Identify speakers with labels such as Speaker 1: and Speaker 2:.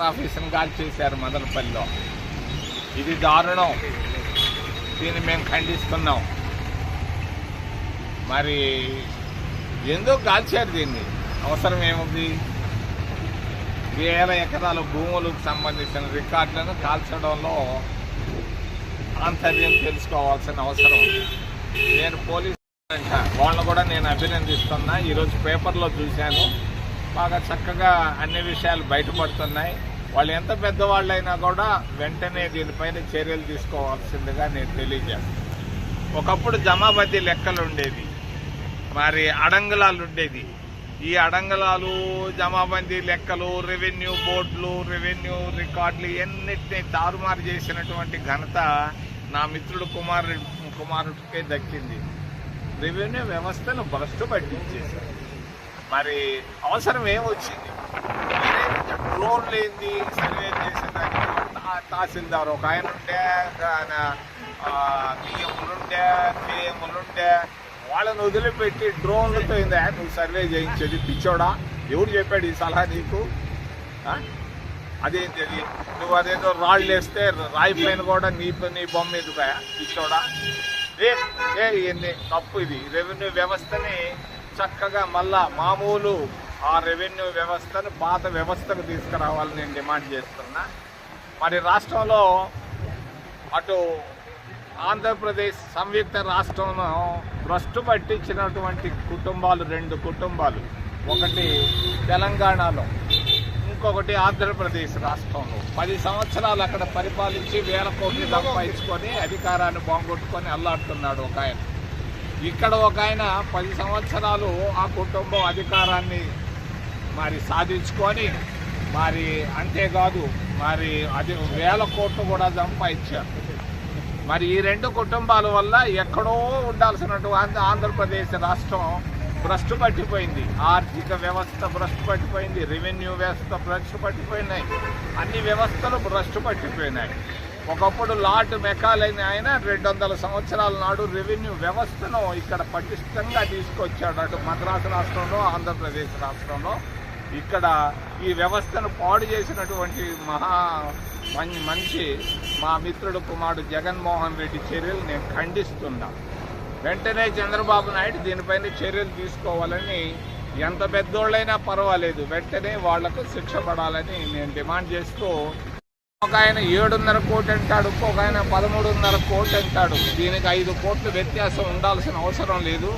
Speaker 1: ఆఫీసును కాల్చేశారు మదనపల్లిలో. ఇది దారుణం. దీన్ని మేము ఖండిస్తున్నాం. మరి ఎందుకు కాల్చారు దీన్ని? అవసరం ఏముంది? వేల ఎకరాల భూములకు సంబంధించిన రికార్డులను కాల్చడంలో ఆంతర్యం తెలుసుకోవాల్సిన అవసరం ఉంది. నేను పోలీసు వాళ్ళను కూడా నేను అభినందిస్తున్నా. ఈరోజు పేపర్లో చూశాను, బాగా చక్కగా అన్ని విషయాలు బయటపడుతున్నాయి. వాళ్ళు ఎంత పెద్దవాళ్ళైనా కూడా వెంటనే దీనిపైన చర్యలు తీసుకోవాల్సిందిగా నేను తెలియజేస్తాను. ఒకప్పుడు జమాబద్దీ లెక్కలు ఉండేది, మరి అడంగులాలు ఉండేది. ఈ అడంగులాలు, జమాబందీ లెక్కలు, రెవెన్యూ బోర్డులు, రెవెన్యూ రికార్డులు ఎన్నిటినీ తారుమారు చేసినటువంటి ఘనత నా మిత్రుడు కుమారుడికే దక్కింది. రెవెన్యూ వ్యవస్థను భ్రష్టు పట్టించేశారు. మరి అవసరం ఏమొచ్చింది? డ్రోన్లు ఏంది సర్వే చేసేదానికి? తహసీల్దార్ ఒక ఆయన ఉంటే, బియ్యములుండే, కేఎములుండే, వాళ్ళని వదిలిపెట్టి డ్రోన్లతో ఏందా నువ్వు సర్వే చేయించేది? పిచ్చోడా, ఎవరు చెప్పాడు ఈ సలహా నీకు? అదేంటి అది? నువ్వు అదేదో రాళ్ళు వేస్తే రాయి పైన కూడా నీ బొమ్మ ఎదుగా? పిచ్చోడా, ఏంది తప్పు ఇది. రెవెన్యూ వ్యవస్థని చక్కగా మళ్ళా మామూలు ఆ రెవెన్యూ వ్యవస్థను పాత వ్యవస్థకు తీసుకురావాలని నేను డిమాండ్ చేస్తున్నా. మరి రాష్ట్రంలో అటు ఆంధ్రప్రదేశ్ సంయుక్త రాష్ట్రంలో భ్రష్టు పట్టించినటువంటి కుటుంబాలు 2 కుటుంబాలు, ఒకటి తెలంగాణలో, ఇంకొకటి ఆంధ్రప్రదేశ్ రాష్ట్రంలో. 10 సంవత్సరాలు అక్కడ పరిపాలించి వేల కోట్లు సంపాదించుకొని అధికారాన్ని బాగొట్టుకొని అల్లాడుతున్నాడు ఒక ఆయన. ఇక్కడ ఒక ఆయన 10 సంవత్సరాలు ఆ కుటుంబం అధికారాన్ని మరి సాధించుకొని, మరి అంతేకాదు మరి అది వేల కోట్లు కూడా సంపాదించారు. మరి ఈ 2 కుటుంబాల వల్ల ఎక్కడో ఉండాల్సినటువంటి ఆంధ్రప్రదేశ్ రాష్ట్రం భ్రష్టు పట్టిపోయింది. ఆర్థిక వ్యవస్థ భ్రష్టు పట్టిపోయింది, రెవెన్యూ వ్యవస్థ భ్రష్టు పట్టిపోయినాయి, అన్ని వ్యవస్థలు భ్రష్టు పట్టిపోయినాయి. ఒకప్పుడు లార్డ్ మెకాలైన ఆయన 200 సంవత్సరాల నాడు రెవెన్యూ వ్యవస్థను ఇక్కడ పటిష్టంగా తీసుకొచ్చాడు. అటు మద్రాసు రాష్ట్రంలో, ఆంధ్రప్రదేశ్ రాష్ట్రంలో. ఇక్కడ ఈ వ్యవస్థను పాడు చేసినటువంటి మనిషి మా మిత్రుడు కుమారుడు జగన్మోహన్ రెడ్డి చర్యలు నేను ఖండిస్తున్నా. వెంటనే చంద్రబాబు నాయుడు దీనిపైన చర్యలు తీసుకోవాలని, ఎంత పెద్దోళ్ళైనా పర్వాలేదు వెంటనే వాళ్లకు శిక్ష పడాలని నేను డిమాండ్ చేస్తూ, ఒక ఆయన 7.5 కోట్లు అంటాడు, ఇంకొక ఆయన 13.5 కోట్లు అంటాడు. దీనికి 5 కోట్ల వ్యత్యాసం ఉండాల్సిన అవసరం లేదు.